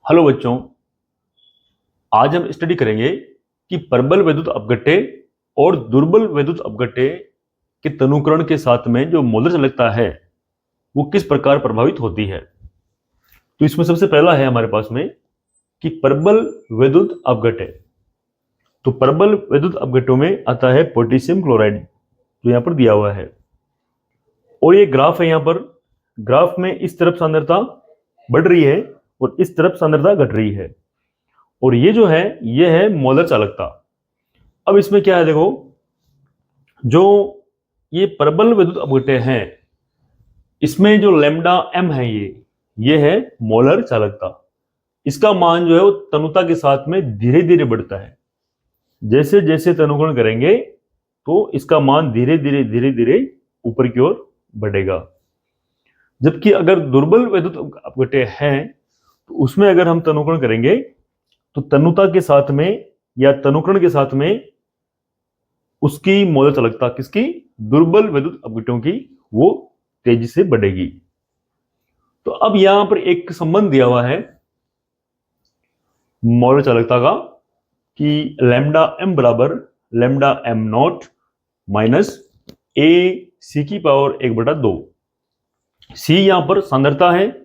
Hello बच्चों, आज हम स्टडी करेंगे कि प्रबल वैद्युत अपघट्य और दुर्बल वैद्युत अपघट्य के तनुकरण के साथ में जो मोलर चालकता है वो किस प्रकार प्रभावित होती है। तो इसमें सबसे पहला है हमारे पास में कि प्रबल वैद्युत अपघट्य। तो प्रबल वैद्युत अपघट्यों में आता है पोटेशियम क्लोराइड, जो यहाँ पर दिया हुआ है, और ये ग्राफ है। यहाँ पर ग्राफ में इस तरफ सांद्रता बढ़ रही है और इस तरफ सांद्रता घट रही है, और ये जो है ये है मोलर चालकता। अब इसमें क्या है, देखो, जो ये प्रबल वैद्युत अपघट्य है इसमें जो लैम्डा एम है ये है मोलर चालकता। इसका मान जो है वो तनुता के साथ में धीरे धीरे बढ़ता है। जैसे जैसे तनुकरण करेंगे तो इसका मान धीरे धीरे ऊपर की ओर बढ़ेगा। जबकि अगर दुर्बल वैद्युत अपघट्य है तो उसमें अगर हम तनुकरण करेंगे तो तनुता के साथ में या तनुकरण के साथ में उसकी मोलर चालकता, किसकी, दुर्बल वैद्युत अपघट्यों की, वो तेजी से बढ़ेगी। तो अब यहां पर एक संबंध दिया हुआ है मोलर चालकता का कि लैम्डा एम बराबर लैम्डा एम नॉट माइनस ए सी की पावर 1/2। सी यहां पर सांद्रता है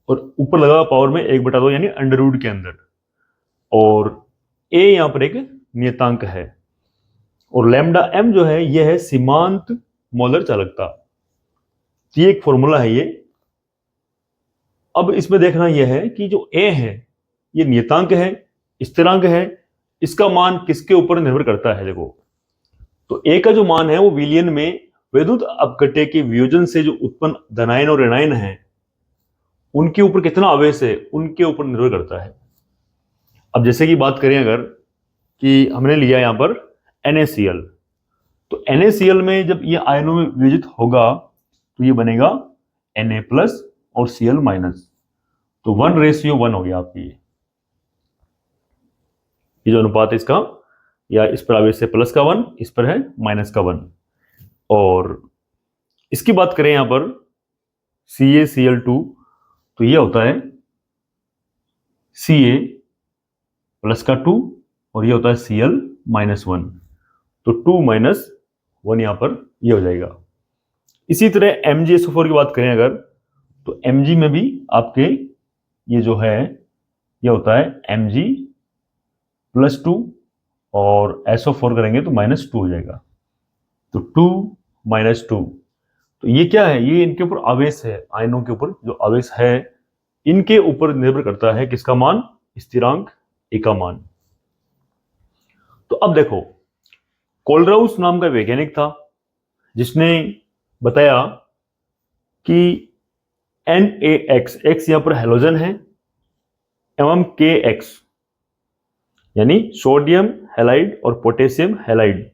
और ऊपर लगा पावर में 1/2 यानी अंडर रूट के अंदर, और ए यहां पर एक नियतांक है, और लैम्डा एम जो है यह है सीमांत मोलर चालकता। ये एक फॉर्मूला है ये। अब इसमें देखना यह है कि जो ए है ये नियतांक है, स्थिरांक है, इसका मान किसके ऊपर निर्भर करता है। देखो, तो ए का जो मान है वो विलयन में वैद्युत अपघट्य के वियोजन से जो उत्पन्न धनायन और ऋणायन है उनके ऊपर कितना आवेश है उनके ऊपर निर्भर करता है। अब जैसे कि बात करें अगर कि हमने लिया यहां पर NaCl, तो NaCl में जब ये आयनों में वियोजित होगा तो ये बनेगा Na+ और Cl-, तो 1:1 हो गया आपकी। ये जो अनुपात है इसका, या इस पर आवेश है +1, इस पर है -1। और इसकी बात करें यहां पर CaCl2, तो ये होता है Ca+2 और ये होता है Cl-1, तो 2 - 1 यहां पर ये हो जाएगा। इसी तरह MgSO4 की बात करें अगर, तो Mg में भी आपके ये जो है ये होता है Mg+2 और SO4 करेंगे तो -2 हो जाएगा, तो 2 - 2। तो ये क्या है, ये इनके ऊपर आवेश है, आयनों के ऊपर जो आवेश है इनके ऊपर निर्भर करता है किसका मान, स्थिरांक ए का मान। तो अब देखो, कोलराउस नाम का वैज्ञानिक था जिसने बताया कि NaX, X यहां पर हेलोजन है, एवं KX यानी सोडियम हैलाइड और पोटेशियम हैलाइड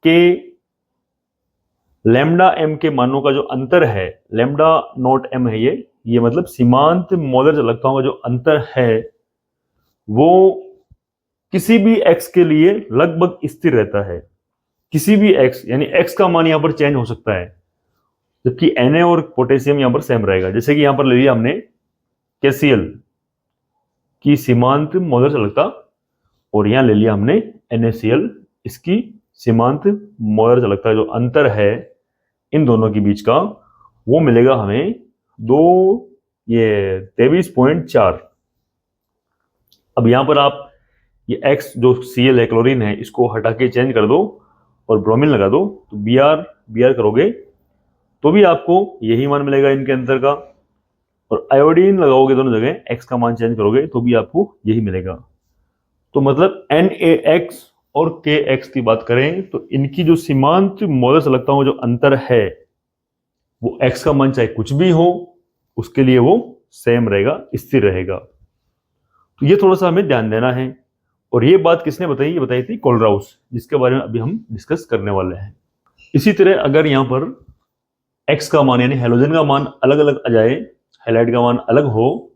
के लैम्डा एम के मानों का जो अंतर है, लैम्डा नॉट एम है ये मतलब सीमांत मोलर चालकताओं का जो अंतर है वो किसी भी x के लिए लगभग स्थिर रहता है। किसी भी x यानी x का मान यहां पर चेंज हो सकता है, जबकि Na और पोटेशियम यहां पर सेम रहेगा। जैसे कि यहां पर ले लिया हमने KCl की सीमांत मोलर चालकता, और यहां ले लिया हमने NaCl, इसकी सीमांत मोलर चालकता। जो अंतर है इन दोनों के बीच का वो मिलेगा हमें 23.4। अब यहां पर आप ये X जो Cl है, क्लोरीन है, इसको हटा के चेंज कर दो और ब्रोमीन लगा दो, तो Br करोगे तो भी आपको यही मान मिलेगा इनके अंतर का, और आयोडीन लगाओगे दोनों जगह, X का मान चेंज करोगे तो भी आपको यही मिलेगा। तो मतलब NaX और KX की बात करें तो इनकी जो सीमांत मोलर चालकताओं जो अंतर है वो X का मान चाहे कुछ भी हो उसके लिए वो सेम रहेगा, स्थिर रहेगा। तो ये थोड़ा सा हमें ध्यान देना है। और ये बात किसने बताई, ये बताई थी कोलराउस, जिसके बारे में अभी हम डिस्कस करने वाले हैं। इसी तरह अगर यहां पर X का मान यानी हेलोजन का मान अलग अलग आ जाए, हैलाइड का मान अलग हो,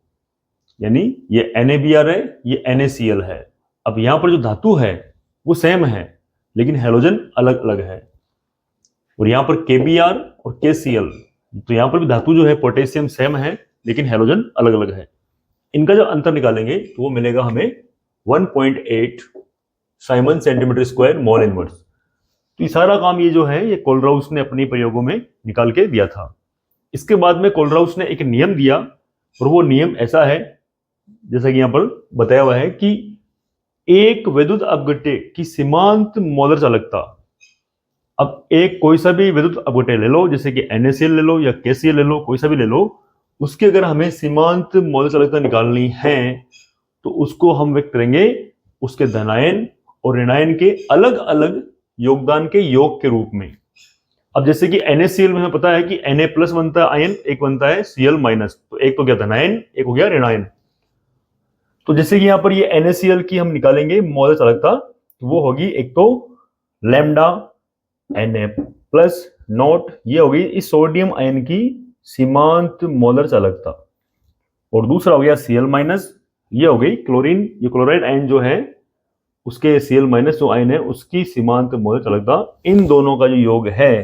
यानी ये NaBr है, ये NaCl है। अब यहां पर जो धातु है वो सेम है लेकिन हेलोजन अलग अलग है, और यहां पर KBr और KCl, तो यहां पर भी धातु जो है पोटेशियम सेम है लेकिन हेलोजन अलग अलग है। इनका जब अंतर निकालेंगे तो वो मिलेगा हमें 1.8 Simon centimetre square mole inverse. तो ये सारा काम ये जो है ये कोलराउस ने अपने प्रयोगों में निकाल के दिया था। इसके बाद में कोलराउस ने एक नियम दिया और वो नियम ऐसा है जैसा कि यहां पर बताया हुआ है कि एक विद्युत अपघट्य की सीमांत मोलर चालकता। अब एक कोई सा भी विद्युत अपघट्य ले लो, जैसे कि NaCl ले लो या KCl ले लो, कोई सा भी ले लो, उसकी अगर हमें सीमांत मोलर चालकता निकालनी है तो उसको हम व्यक्त करेंगे उसके धनायन और ऋणायन के अलग अलग योगदान के योग के रूप में। अब जैसे कि NaCl में हमें पता है कि Na प्लस बनता है आयन, एक बनता है Cl माइनस, तो एक तो गया धनायन, एक हो गया ऋणायन। तो जैसे कि यहां पर ये NaCl की हम निकालेंगे मोलर चालकता, तो वो होगी एक तो लैम्डा Na प्लस नॉट, ये होगी इस सोडियम आयन की सीमांत मोलर चालकता, और दूसरा हो गया Cl माइनस, ये हो गई क्लोरीन, ये क्लोराइड आयन जो है उसके Cl माइनस जो आयन है उसकी सीमांत मोलर चालकता। इन दोनों का जो योग है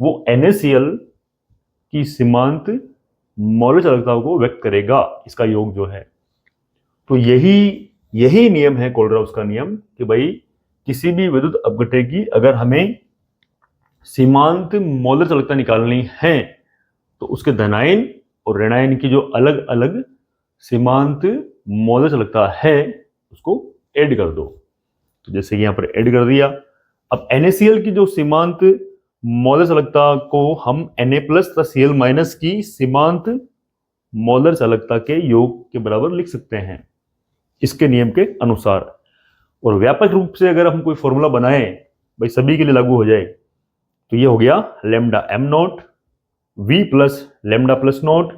वो NaCl की सीमांत मोलर चालकता को व्यक्त करेगा, इसका योग जो है। तो यही नियम है कोलराउस का नियम कि भाई किसी भी विद्युत अपघट्य की अगर हमें सीमांत मोलर चालकता निकालनी है तो उसके धनायन और ऋणायन की जो अलग अलग सीमांत मोलर चालकता है उसको ऐड कर दो। तो जैसे यहां पर ऐड कर दिया। अब NaCl की जो सीमांत मोलर चालकता को हम Na प्लस तथा Cl माइनस की सीमांत मोलर चालकता के योग के बराबर लिख सकते हैं इसके नियम के अनुसार। और व्यापक रूप से अगर हम कोई फॉर्मूला बनाए भाई सभी के लिए लागू हो जाए तो ये हो गया lambda m not V plus lambda plus not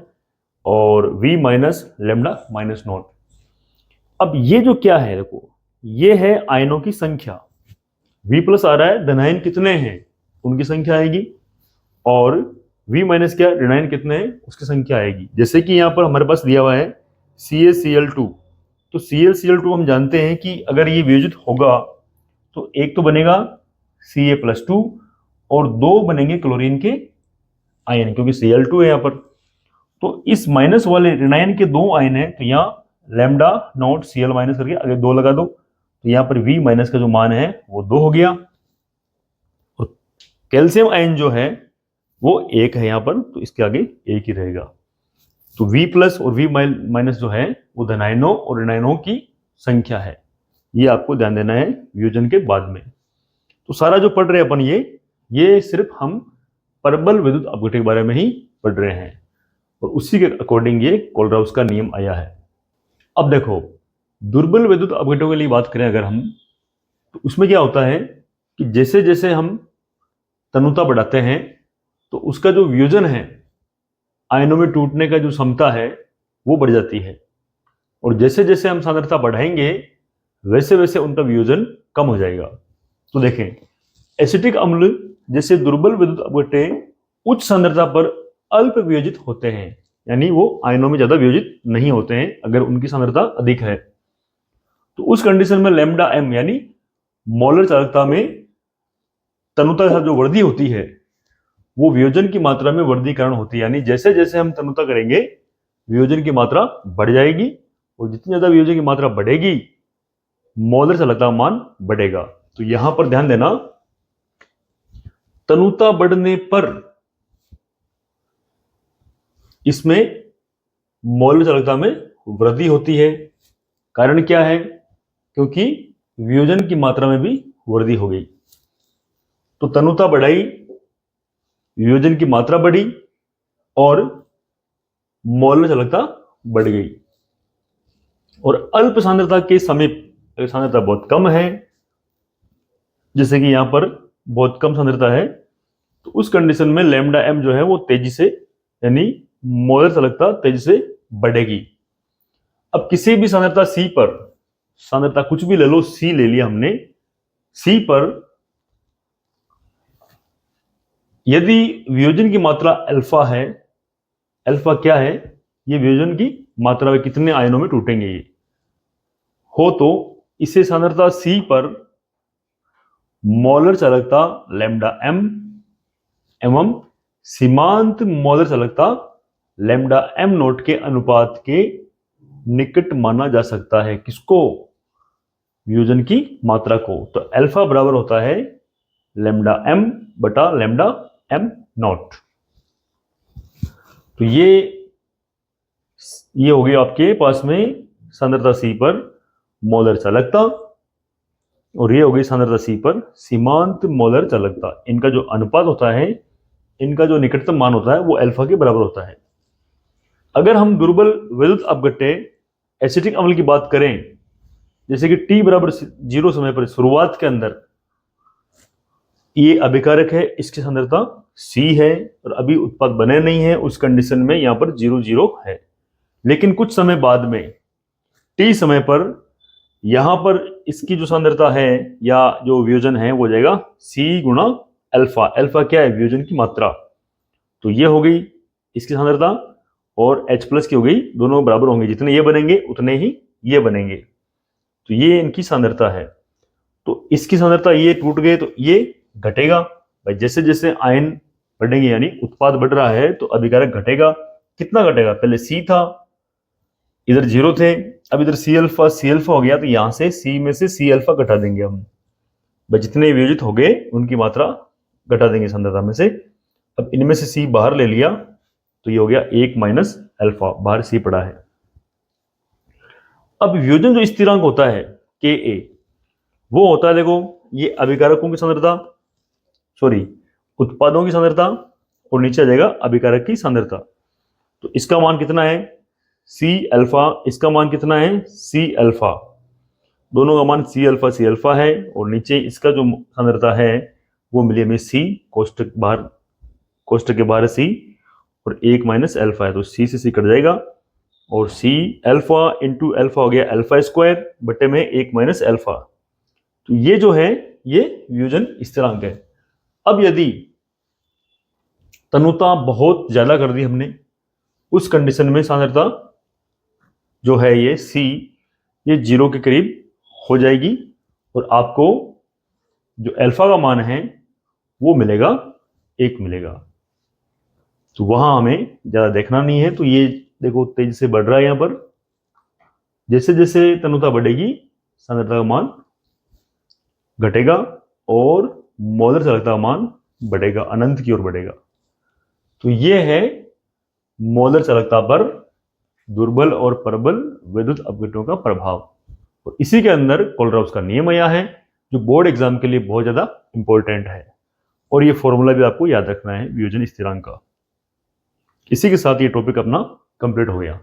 और V minus lambda minus not. अब ये जो क्या है देखो, ये है आयनों की संख्या। V प्लस आ रहा है, धनायन कितने हैं उनकी संख्या आएगी, और V माइनस क्या ऋणायन कितने हैं उसकी संख्या आएगी। जैसे कि यहां पर हमारे पास दिया हुआ है CaCl2, तो ClCl2 हम जानते हैं कि अगर ये वियोजित होगा तो एक तो बनेगा Ca+2 और दो बनेंगे क्लोरीन के आयन, क्योंकि Cl2 है यहां पर। तो इस माइनस वाले ऋणायन के दो आयन है, तो यहां लैम्डा नॉट Cl माइनस करके अगर दो लगा दो तो यहां पर V माइनस का जो मान है वो 2 हो गया। और कैल्शियम आयन जो है वो 1 है यहां पर, तो इसके आगे 1 ही रहेगा। तो V प्लस और V माइनस जो है वो धनायनों और ऋणायनों की संख्या है, ये आपको ध्यान देना है वियोजन के बाद में। तो सारा जो पढ़ रहे हैं अपन ये सिर्फ हम परबल विद्युत अपघट्य के बारे में ही पढ़ रहे हैं और उसी के अकॉर्डिंग ये कोलराउस का नियम आया है। अब देखो दुर्बल विद्युत अपघट्यों के लिए बात करें अगर हम, तो उसमें क्या होता है कि जैसे जैसे हम तनुता बढ़ाते हैं तो उसका जो वियोजन है आयनों में टूटने का जो क्षमता है वो बढ़ जाती है, और जैसे जैसे हम सांद्रता बढ़ाएंगे वैसे वैसे उनका वियोजन कम हो जाएगा। तो देखें एसिटिक अम्ल जैसे दुर्बल विद्युत अपघट्य उच्च सांद्रता पर अल्प वियोजित होते हैं, यानी वो आयनों में ज्यादा वियोजित नहीं होते हैं अगर उनकी सांद्रता अधिक है। तो उस कंडीशन में लैम्डा m यानी मोलर चालकता में तनुता के साथ जो वृद्धि होती है वो वियोजन की मात्रा में वृद्धिकरण होती है, यानी जैसे जैसे हम तनुता करेंगे वियोजन की मात्रा बढ़ जाएगी, और जितनी ज्यादा वियोजन की मात्रा बढ़ेगी मोलर चालकता मान बढ़ेगा। तो यहां पर ध्यान देना, तनुता बढ़ने पर इसमें मोलर चालकता में वृद्धि होती है। कारण क्या है? क्योंकि वियोजन की मात्रा में भी वृद्धि हो गई। तो तनुता बढ़ाई, वियोजन की मात्रा बढ़ी और मोलर चालकता बढ़ गई। और अल्प सांद्रता के समीप सांद्रता बहुत कम है, जैसे कि यहां पर बहुत कम सांद्रता है, तो उस कंडीशन में लैम्डा m जो है वो तेजी से यानी मोलर चालकता तेजी से बढ़ेगी। अब किसी भी सांद्रता C पर, सांद्रता कुछ भी ले लो, C ले लिया हमने, C पर यदि वियोजन की मात्रा अल्फा है, अल्फा क्या है? ये वियोजन की मात्रा में कितने आयनों में टूटेंगे ये हो, तो इसे सांद्रता C पर मोलर चालकता लैम्डा m एवं सीमांत मोलर चालकता लैम्डा m नोट के अनुपात के निकट माना जा सकता है। किसको? वियोजन की मात्रा को। तो अल्फा बराबर होता है लैम्डा m बटा लैम्डा m नॉट। तो ये हो गई आपके पास में सांद्रता C पर मोलर चालकता, और ये हो गई सांद्रता C पर सीमांत मोलर चालकता। इनका जो अनुपात होता है, इनका जो निकटतम मान होता है वो अल्फा के बराबर होता है। अगर हम दुर्बल विद्युत अपघट्य एसिटिक अम्ल की बात करें, जैसे कि t बराबर 0 समय पर शुरुआत के अंदर ये अभिकारक है, इसकी सांद्रता C है और अभी उत्पाद बने नहीं है, उस कंडीशन में यहां पर 0 है। लेकिन कुछ समय बाद में t समय पर यहां पर इसकी जो सांद्रता है या जो वियोजन है वो हो जाएगा C गुणा अल्फा। अल्फा क्या है? वियोजन की मात्रा। तो ये हो गई इसकी सांद्रता और H प्लस की हो गई, दोनों बराबर होंगे, जितने ये बनेंगे उतने ही ये बनेंगे। तो ये इनकी सांद्रता है। तो इसकी सांद्रता ये टूट गए तो ये घटेगा भाई, जैसे जैसे आयन बढ़ेंगे यानी उत्पाद बढ़ रहा है तो अभिकारक घटेगा। कितना घटेगा? पहले C था, इधर 0 थे, अब इधर C अल्फा हो गया, तो यहां से C में से C अल्फा घटा देंगे हम भाई, जितने वियोजित हो गए उनकी मात्रा घटा देंगे सांद्रता में से। अब इनमें से C बाहर ले लिया तो ये हो गया 1 माइनस अल्फा, बाहर C पड़ा है। अब वियोजन जो स्थिरांक होता है Ka, वो होता है, देखो ये अभिकारकों की सांद्रता, सॉरी उत्पादों की सांद्रता, और नीचे आ जाएगा अभिकारक की सांद्रता। तो इसका मान कितना है? C alpha. इसका मान कितना है? C alpha. दोनों का मान C अल्फा है, और नीचे इसका जो सांद्रता है वो मिली हमें C, कोष्टक के बाहर C, और 1 माइनस अल्फा है, तो C से C कट जाएगा, और C अल्फा इंटू अल्फा हो गया अल्फा स्क्वायर बटे में 1 माइनस अल्फा। तो ये जो है ये वियोजन स्थिरांक है। अब यदि तनुता बहुत ज्यादा कर दी हमने, उस कंडीशन में सांद्रता जो है ये C ये 0 के करीब हो जाएगी, और आपको जो अल्फा का मान है वो मिलेगा 1 मिलेगा। तो वहां हमें ज्यादा देखना नहीं है। तो ये देखो तेजी से बढ़ रहा है, यहां पर जैसे जैसे तनुता बढ़ेगी सांद्रता का मान घटेगा और मोलर चालकता का मान बढ़ेगा, अनंत की ओर बढ़ेगा। तो ये है मोलर चालकता पर दुर्बल और प्रबल विद्युत अपघट्यों का प्रभाव। और इसी के अंदर कोलराउस का नियम आया है, जो बोर्ड एग्जाम के लिए बहुत ज्यादा इंपॉर्टेंट है, और ये फॉर्मूला भी आपको याद रखना है वियोजन स्थिरांक का। इसी के साथ ये टॉपिक अपना कंप्लीट हो गया।